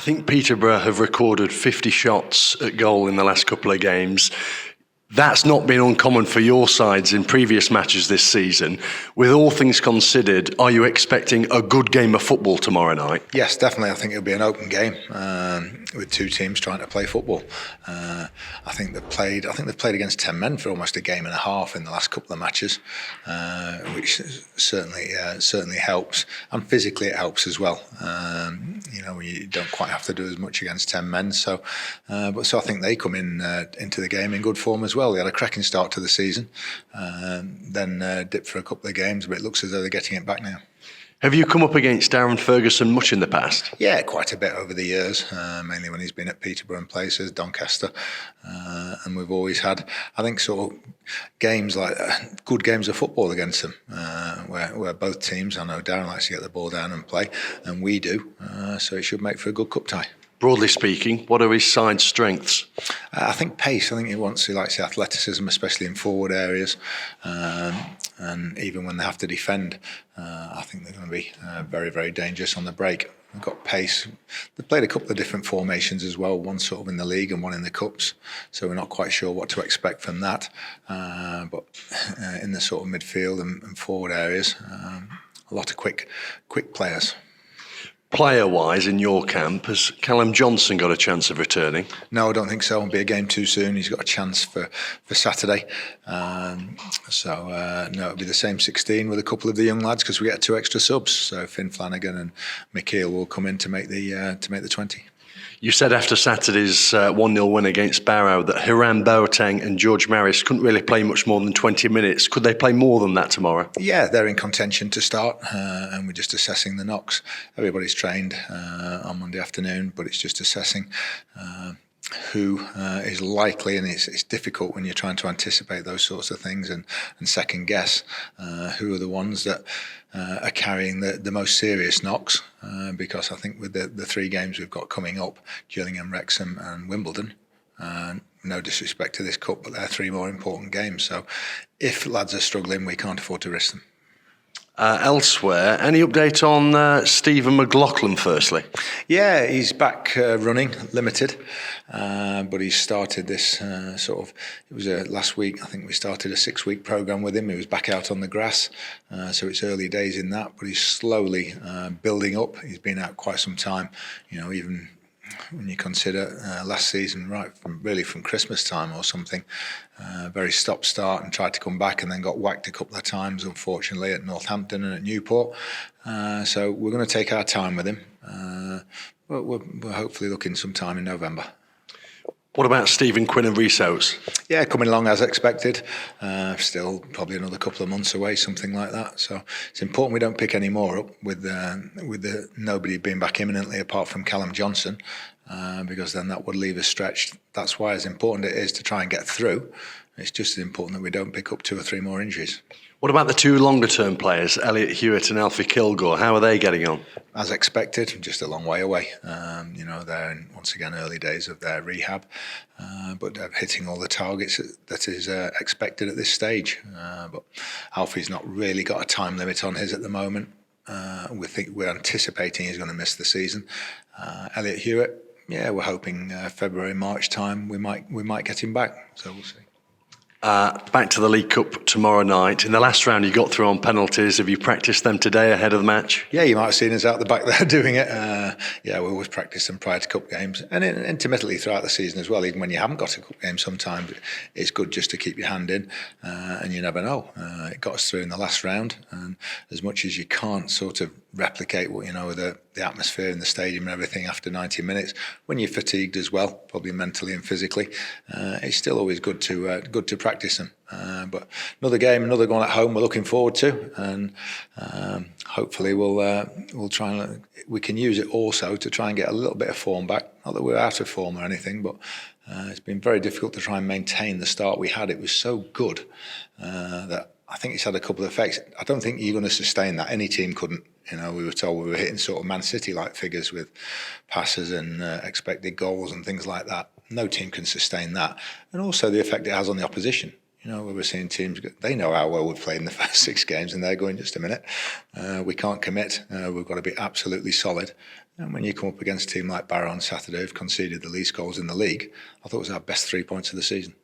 I think Peterborough have recorded 50 shots at goal in the last couple of games. That's not been uncommon for your sides in previous matches this season. With all things considered, are you expecting a good game of football tomorrow night? Yes, definitely. I think it'll be an open game with two teams trying to play football. I think they've played against 10 men for almost a game and a half in the last couple of matches, which certainly helps. And physically, it helps as well. You don't quite have to do as much against 10 men. So I think they come into the game in good form as well. They had a cracking start to the season, then dipped for a couple of games, but it looks as though they're getting it back now. Have you come up against Darren Ferguson much in the past? Yeah, quite a bit over the years, mainly when he's been at Peterborough and places, Doncaster, and we've always had, I think, sort of games like good games of football against them, where both teams, I know Darren likes to get the ball down and play, and we do, so it should make for a good cup tie. Broadly speaking, what are his side's strengths? I think pace. I think he likes the athleticism, especially in forward areas, and even when they have to defend, I think they're going to be very, very dangerous on the break. They've got pace. They've played a couple of different formations as well, one sort of in the league and one in the cups, so we're not quite sure what to expect from that. But in the sort of midfield and forward areas, a lot of quick players. Player-wise, in your camp, has Callum Johnson got a chance of returning? No, I don't think so. It'll be a game too soon. He's got a chance for Saturday. No, it'll be the same 16 with a couple of the young lads because we get 2 extra subs. So Finn Flanagan and Michael will come in to make the 20. You said after Saturday's 1-0 win against Barrow that Hiram Boateng and George Maris couldn't really play much more than 20 minutes. Could they play more than that tomorrow? Yeah, they're in contention to start, and we're just assessing the knocks. Everybody's trained on Monday afternoon, but it's just assessing who is likely, and it's difficult when you're trying to anticipate those sorts of things and second guess who are the ones that are carrying the most serious knocks, because I think with the 3 games we've got coming up, Gillingham, Wrexham and Wimbledon, no disrespect to this cup, but they're 3 more important games, so if lads are struggling, we can't afford to risk them. Elsewhere, any update on Stephen McLaughlin firstly? Yeah, he's back running, limited, but he started this it was last week, I think we started a 6-week programme with him. He was back out on the grass, so it's early days in that, but he's slowly building up. He's been out quite some time, even when you consider last season, right from Christmas time or something, very stop-start and tried to come back and then got whacked a couple of times, unfortunately, at Northampton and at Newport. So we're going to take our time with him, but we're hopefully looking sometime in November. What about Stephen Quinn and Rhys Oates? Yeah, coming along as expected. Still probably another couple of months away, something like that. So it's important we don't pick any more up with nobody being back imminently apart from Callum Johnson, because then that would leave us stretched. That's why as important it is to try and get through. It's just as important that we don't pick up 2 or 3 more injuries. What about the 2 longer-term players, Elliot Hewitt and Alfie Kilgore? How are they getting on? As expected, just a long way away. They're in, once again, early days of their rehab, but they're hitting all the targets that is expected at this stage. But Alfie's not really got a time limit on his at the moment. We're anticipating he's going to miss the season. Elliot Hewitt, we're hoping February, March time we might get him back. So we'll see. Back to the League Cup tomorrow night. In the last round, you got through on penalties. Have you practised them today ahead of the match? Yeah, you might have seen us out the back there doing it. We always practice them prior to cup games and intermittently throughout the season as well. Even when you haven't got a cup game, sometimes it's good just to keep your hand in, and you never know. It got us through in the last round, and as much as you can't sort of replicate what with the atmosphere in the stadium and everything after 90 minutes, when you're fatigued as well, probably mentally and physically, it's still always good to practice them. But another game, another one at home we're looking forward to, and hopefully we'll try and we can use it also to try and get a little bit of form back. Not that we're out of form or anything, but it's been very difficult to try and maintain the start we had. It was so good that I think it's had a couple of effects. I don't think you're going to sustain that. Any team couldn't. We were told we were hitting sort of Man City-like figures with passes and expected goals and things like that. No team can sustain that. And also the effect it has on the opposition. You know, we were seeing teams, they know how well we've played in the first 6 games, and they're going, just a minute, we can't commit, we've got to be absolutely solid. And when you come up against a team like Barrow on Saturday, who've conceded the least goals in the league, I thought it was our best 3 points of the season.